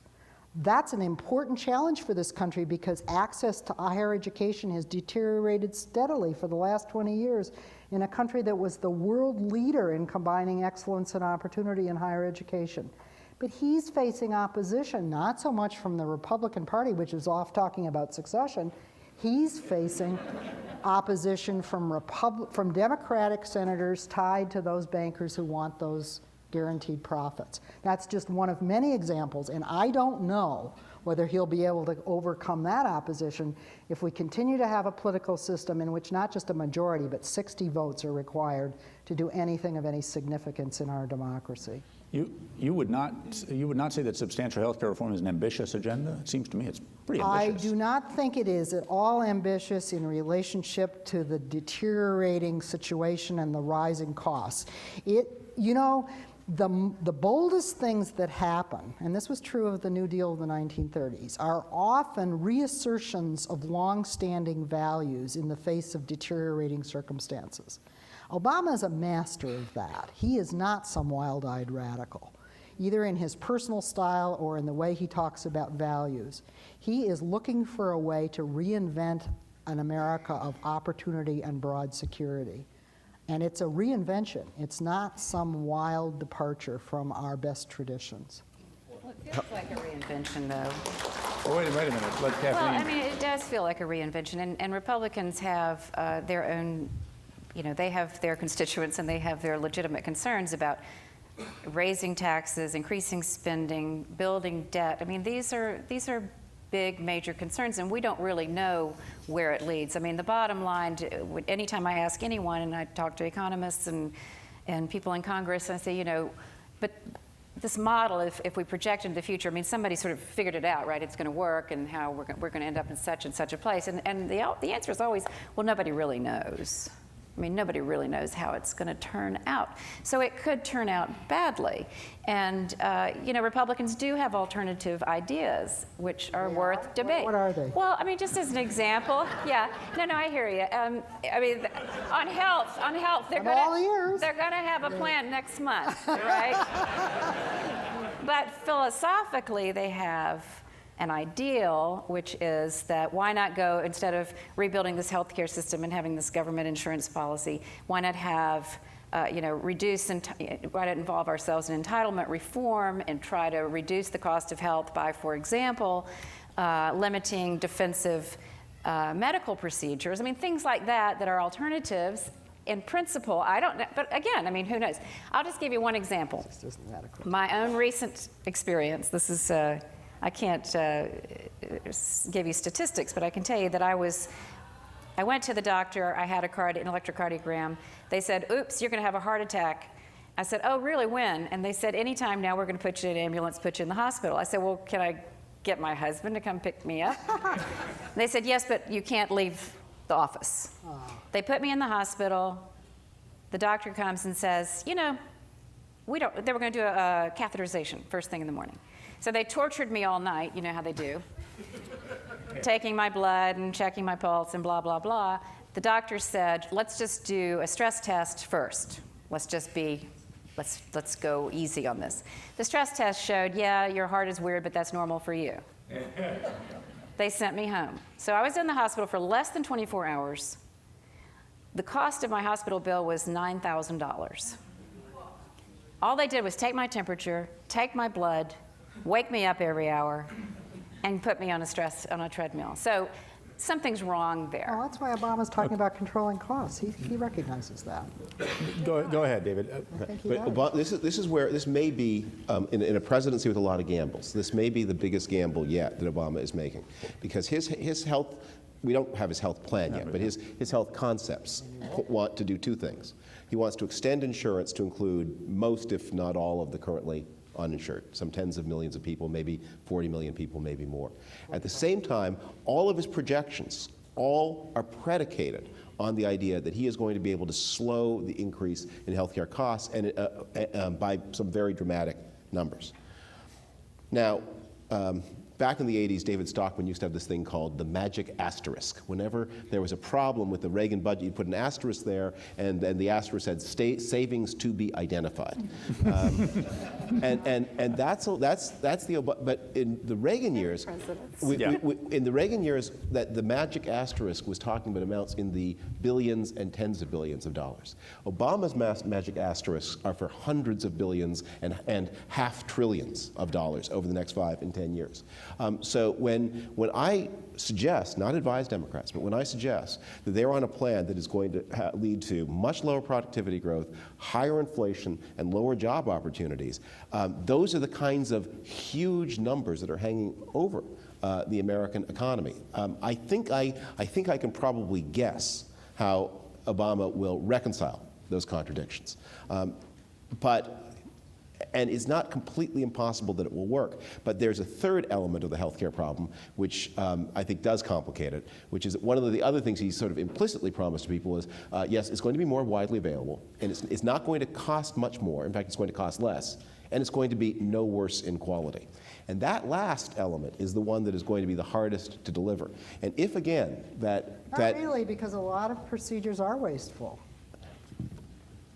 That's an important challenge for this country because access to higher education has deteriorated steadily for the last 20 years in a country that was the world leader in combining excellence and opportunity in higher education. But he's facing opposition, not so much from the Republican Party, which is off talking about succession. He's facing opposition from Democratic senators tied to those bankers who want those guaranteed profits. That's just one of many examples, and I don't know whether he'll be able to overcome that opposition if we continue to have a political system in which not just a majority, but 60 votes are required to do anything of any significance in our democracy. You would not say that substantial health care reform is an ambitious agenda? It seems to me it's pretty ambitious. I do not think it is at all ambitious in relationship to the deteriorating situation and the rising costs. The boldest things that happen, and this was true of the New Deal of the 1930s, are often reassertions of long-standing values in the face of deteriorating circumstances. Obama is a master of that. He is not some wild-eyed radical, either in his personal style or in the way he talks about values. He is looking for a way to reinvent an America of opportunity and broad security. And it's a reinvention. It's not some wild departure from our best traditions. Well, it feels like a reinvention, though. Oh, wait a minute. Let Kathleen. Well, I mean, it does feel like a reinvention. And Republicans have their own, they have their constituents and they have their legitimate concerns about raising taxes, increasing spending, building debt. I mean, these are big, major concerns, and we don't really know where it leads. I mean, the bottom line, anytime I ask anyone, and I talk to economists and people in Congress, I say, but this model, if we project into the future, I mean, somebody sort of figured it out, right? It's going to work, and how we're going to end up in such and such a place. And the answer is always, well, nobody really knows. I mean, nobody really knows how it's going to turn out. So it could turn out badly. And, Republicans do have alternative ideas, which are worth debate. What are they? Well, I mean, just as an example, yeah. No, I hear you. I mean, on health, they're going to have a plan next month, right? But philosophically, they have an ideal, which is that why not go, instead of rebuilding this healthcare system and having this government insurance policy, why not have, why not involve ourselves in entitlement reform and try to reduce the cost of health by, for example, limiting defensive medical procedures. I mean, things like that are alternatives. In principle, I don't know, but again, I mean, who knows? I'll just give you one example. My own recent experience, this is, I can't give you statistics, but I can tell you that I went to the doctor, I had an electrocardiogram. They said, oops, you're going to have a heart attack. I said, oh, really, when? And they said, anytime now, we're going to put you in an ambulance, put you in the hospital. I said, well, can get my husband to come pick me up. They said, yes, but you can't leave the office. They put me in the hospital. The doctor comes and says, you know, they were going to do a catheterization first thing in the morning. So they tortured me all night, you know how they do, taking my blood and checking my pulse and blah, blah, blah. The doctor said, let's just do a stress test first. Let's go easy on this. The stress test showed, yeah, your heart is weird, but that's normal for you. They sent me home. So I was in the hospital for less than 24 hours. The cost of my hospital bill was $9,000. All they did was take my temperature, take my blood, wake me up every hour, and put me on a treadmill. So something's wrong there. Well, that's why Obama's talking about controlling costs. He recognizes that. Go ahead, David. I think he But does. this is where this may be in a presidency with a lot of gambles. This may be the biggest gamble yet that Obama is making, because his health. We don't have his health plan yet, but his health concepts want to do two things. He wants to extend insurance to include most, if not all, of the currently uninsured, some tens of millions of people, maybe 40 million people, maybe more. At the same time, all of his projections all are predicated on the idea that he is going to be able to slow the increase in healthcare costs and by some very dramatic numbers. Now, back in the 80s, David Stockman used to have this thing called the magic asterisk. Whenever there was a problem with the Reagan budget, you put an asterisk there, and the asterisk said savings to be identified. And that's the. But in the Reagan years, in the Reagan years, that the magic asterisk was talking about amounts in the billions and tens of billions of dollars. Obama's magic asterisks are for hundreds of billions and half trillions of dollars over the next 5 and 10 years. So when I suggest, not advise Democrats, but when I suggest that they're on a plan that is going to lead to much lower productivity growth, higher inflation, and lower job opportunities, those are the kinds of huge numbers that are hanging over the American economy. I think I can probably guess how Obama will reconcile those contradictions. And it's not completely impossible that it will work. But there's a third element of the healthcare problem, which I think does complicate it, which is that one of the other things he sort of implicitly promised to people is, yes, it's going to be more widely available, and it's not going to cost much more. In fact, it's going to cost less, and it's going to be no worse in quality. And that last element is the one that is going to be the hardest to deliver. And if, again, Not really, because a lot of procedures are wasteful.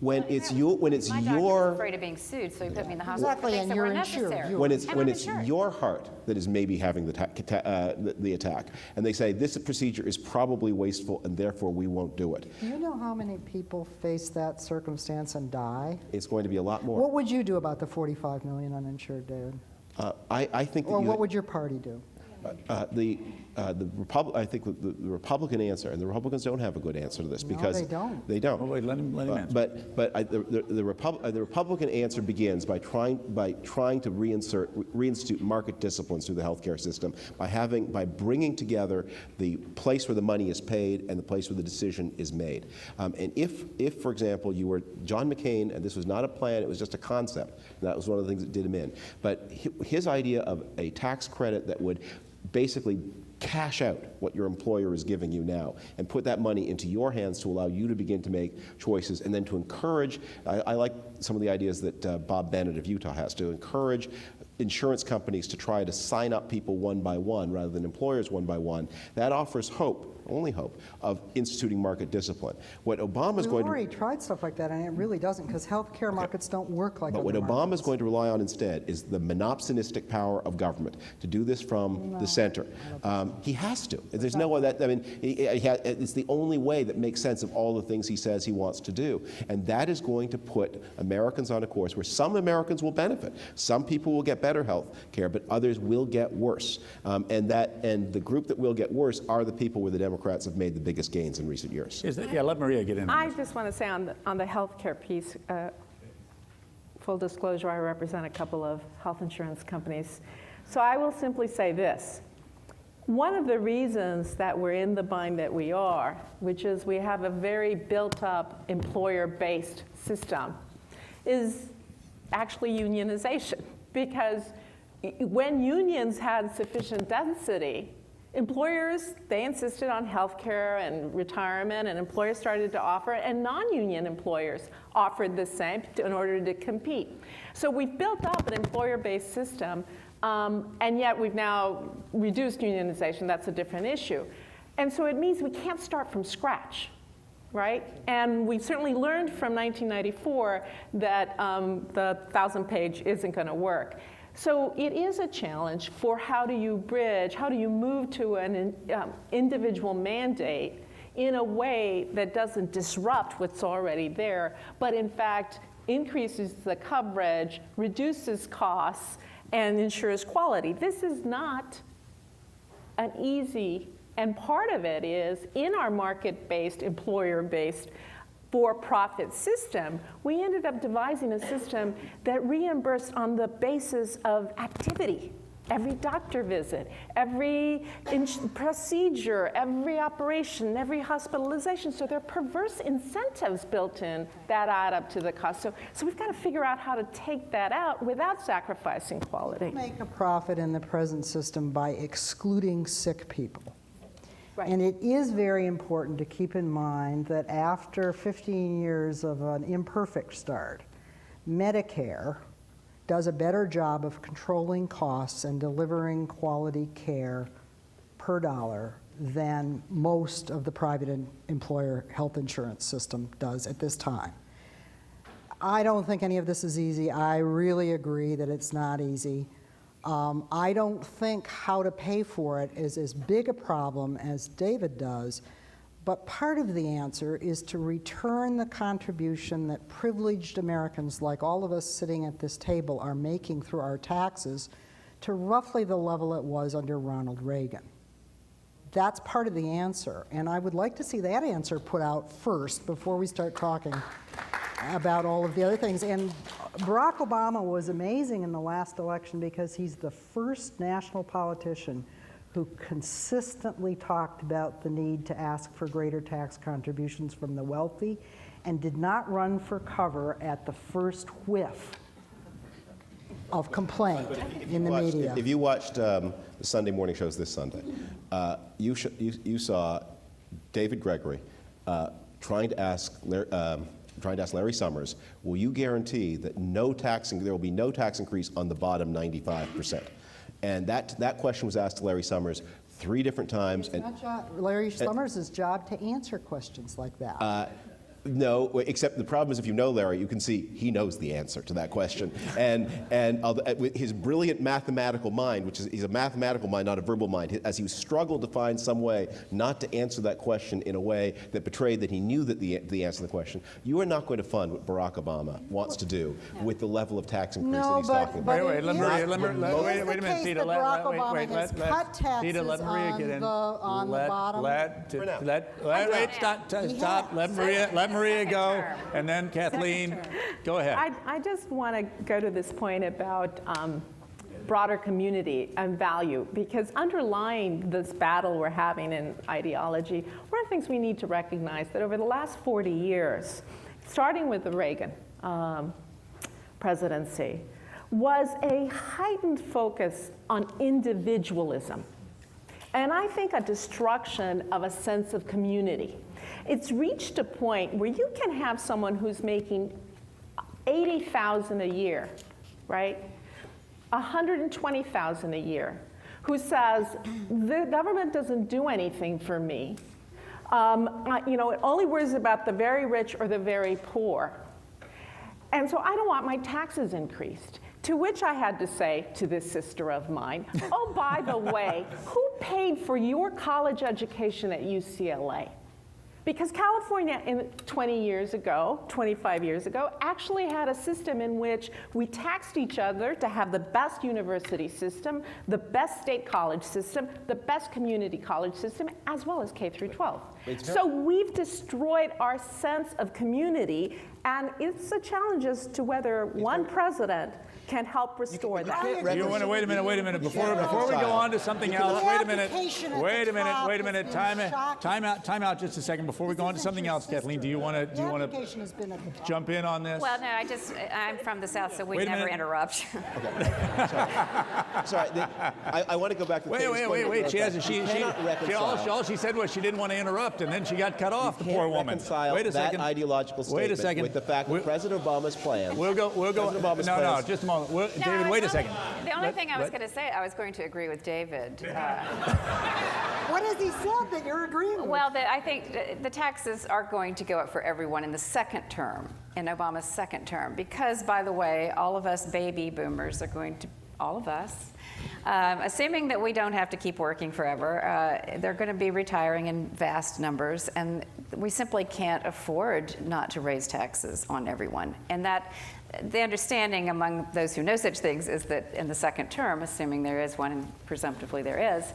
When it's your My doctor was afraid of being sued, so he put me in the hospital. Exactly, and you're insured. when it's your heart that is maybe having the attack, and they say this procedure is probably wasteful and therefore we won't do it. Do you know how many people face that circumstance and die? It's going to be a lot more. What would you do about the 45 million uninsured, David? I think that Or what would your party do? I think the Republican answer, and the Republicans don't have a good answer to this because they don't. They don't. Oh, wait, let him answer. The Republican answer begins by trying to reinstitute market disciplines through the healthcare system by bringing together the place where the money is paid and the place where the decision is made. And if, for example, you were John McCain, and this was not a plan, it was just a concept, and that was one of the things that did him in. But his idea of a tax credit that would basically cash out what your employer is giving you now and put that money into your hands to allow you to begin to make choices, and then to encourage, I like some of the ideas that Bob Bennett of Utah has, to encourage insurance companies to try to sign up people one by one rather than employers one by one. That offers hope, only hope, of instituting market discipline. What Obama's We've going already to... tried stuff like that, and it really doesn't, because healthcare markets don't work like But what other Obama's markets. going to rely on instead is the monopsonistic power of government to do this from the center. He has to. There's no way that, I mean, it's the only way that makes sense of all the things he says he wants to do. And that is going to put Americans on a course where some Americans will benefit. Some people will get better health care, but others will get worse. And the group that will get worse are the people where the Democrats have made the biggest gains in recent years. Yeah, let Maria get in. I just want to say on the healthcare piece, full disclosure, I represent a couple of health insurance companies. So I will simply say this. One of the reasons that we're in the bind that we are, which is we have a very built-up employer-based system, is actually unionization. Because when unions had sufficient density, employers, they insisted on health care and retirement, and employers started to offer it, and non-union employers offered the same in order to compete. So we've built up an employer-based system, and yet we've now reduced unionization. That's a different issue. And so it means we can't start from scratch, right? And we've certainly learned from 1994 that the 1,000-page isn't going to work. So it is a challenge for how do you bridge, how do you move to an individual mandate in a way that doesn't disrupt what's already there, but in fact increases the coverage, reduces costs, and ensures quality. This is not an easy, and part of it is in our market-based, employer-based, for-profit system, we ended up devising a system that reimbursed on the basis of activity. Every doctor visit, every procedure, every operation, every hospitalization. So there are perverse incentives built in that add up to the cost. So we've got to figure out how to take that out without sacrificing quality. We make a profit in the present system by excluding sick people. Right. And it is very important to keep in mind that after 15 years of an imperfect start, Medicare does a better job of controlling costs and delivering quality care per dollar than most of the private employer health insurance system does at this time. I don't think any of this is easy. I really agree that it's not easy. I don't think how to pay for it is as big a problem as David does, but part of the answer is to return the contribution that privileged Americans like all of us sitting at this table are making through our taxes to roughly the level it was under Ronald Reagan. That's part of the answer, and I would like to see that answer put out first before we start talking about all of the other things. And Barack Obama was amazing in the last election because he's the first national politician who consistently talked about the need to ask for greater tax contributions from the wealthy and did not run for cover at the first whiff of complaint in the media. If you watched the Sunday morning shows this Sunday, you saw David Gregory trying to ask Larry Summers, will you guarantee that there will be no tax increase on the bottom 95%? And that question was asked to Larry Summers 3 different times. It's not Larry Summers' job to answer questions like that. No, except the problem is if you know Larry, you can see he knows the answer to that question. And with his brilliant mathematical mind, which is he's a mathematical mind, not a verbal mind, as he struggled to find some way not to answer that question in a way that betrayed that he knew that the answer to the question, you are not going to fund what Barack Obama wants to do with the level of tax increase that he's talking about. Wait a minute, Theda, let Maria get in. On the bottom. Stop, let Maria go, and then Kathleen, go ahead. I just want to go to this point about broader community and value, because underlying this battle we're having in ideology, one of the things we need to recognize that over the last 40 years, starting with the Reagan presidency, was a heightened focus on individualism. And I think a destruction of a sense of community. It's reached a point where you can have someone who's making $80,000 a year, right? $120,000 a year, who says, the government doesn't do anything for me. It only worries about the very rich or the very poor. And so I don't want my taxes increased. To which I had to say to this sister of mine, oh, by the way, who paid for your college education at UCLA? Because California 25 years ago, actually had a system in which we taxed each other to have the best university system, the best state college system, the best community college system, as well as K through 12. So we've destroyed our sense of community, and it's a challenge as to whether one president can help restore that. You want to wait a minute. Before we go on to something else, wait a minute. Time out just a second. Before we go on to something else, Kathleen, do you want to jump in on this? Well, no, I'm from the South, so we never interrupt. Sorry, I want to go back to wait. All she said was she didn't want to interrupt, and then she got cut off. The poor woman. Wait a second. That ideological statement with the fact that President Obama's plan. We'll go. No, just a moment. David, wait a second. The only thing I was going to say, I was going to agree with David. What has he said that you're agreeing with? Well, I think the taxes are going to go up for everyone in the second term, in Obama's second term, because, by the way, all of us baby boomers are going to, all of us, assuming that we don't have to keep working forever, they're going to be retiring in vast numbers, and we simply can't afford not to raise taxes on everyone. And that the understanding among those who know such things is that in the second term, assuming there is one, and presumptively there is,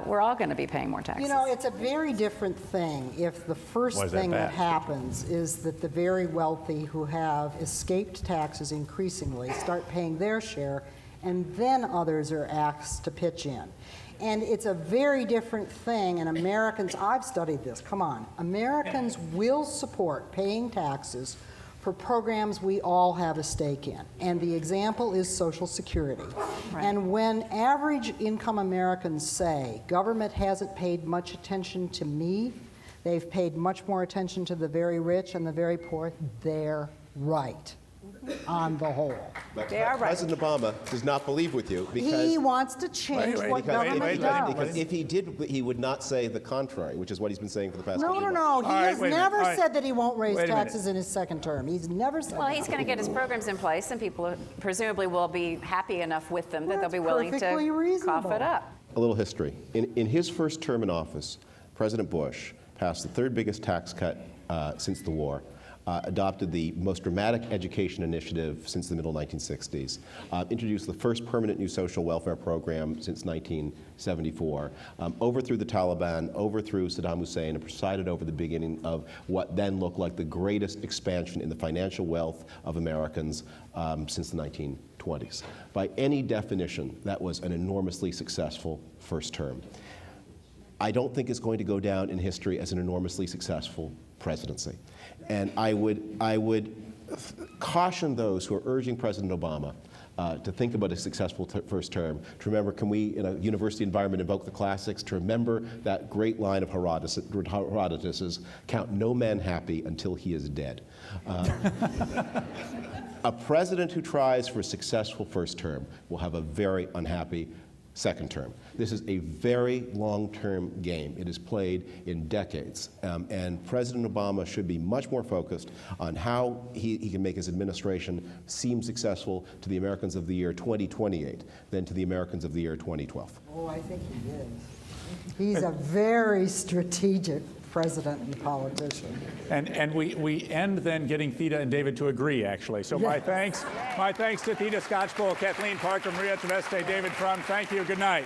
we're all going to be paying more taxes. You know, it's a very different thing if the first thing that happens is that the very wealthy who have escaped taxes increasingly start paying their share, and then others are asked to pitch in. And it's a very different thing, and Americans, I've studied this, come on, Americans will support paying taxes for programs we all have a stake in. And the example is Social Security. Right. And when average income Americans say, government hasn't paid much attention to me, they've paid much more attention to the very rich and the very poor, they're right. On the whole. But President Obama does not believe with you because he wants to change what government does. Because if he did, he would not say the contrary, which is what he's been saying for the past No. He has never said that he won't raise taxes in his second term. He's never said that. Well, he's going to get his programs in place, and people presumably will be happy enough with them that they'll be willing to cough it up. A little history. In his first term in office, President Bush passed the third biggest tax cut since the war. Adopted the most dramatic education initiative since the middle 1960s, introduced the first permanent new social welfare program since 1974, overthrew the Taliban, overthrew Saddam Hussein, and presided over the beginning of what then looked like the greatest expansion in the financial wealth of Americans since the 1920s. By any definition, that was an enormously successful first term. I don't think it's going to go down in history as an enormously successful presidency. And I would caution those who are urging President Obama to think about a successful first term, to remember, can we, in a university environment, invoke the classics, to remember that great line of Herodotus's, count no man happy until he is dead. A president who tries for a successful first term will have a very unhappy second term. This is a very long-term game. It is played in decades. And President Obama should be much more focused on how he can make his administration seem successful to the Americans of the year 2028 than to the Americans of the year 2012. Oh, I think he is. He's a very strategic president and politician. And we end then getting Theda and David to agree, actually. So my thanks to Theda Skocpol, Kathleen Parker, Maria Treveste, David Crum. Thank you. Good night.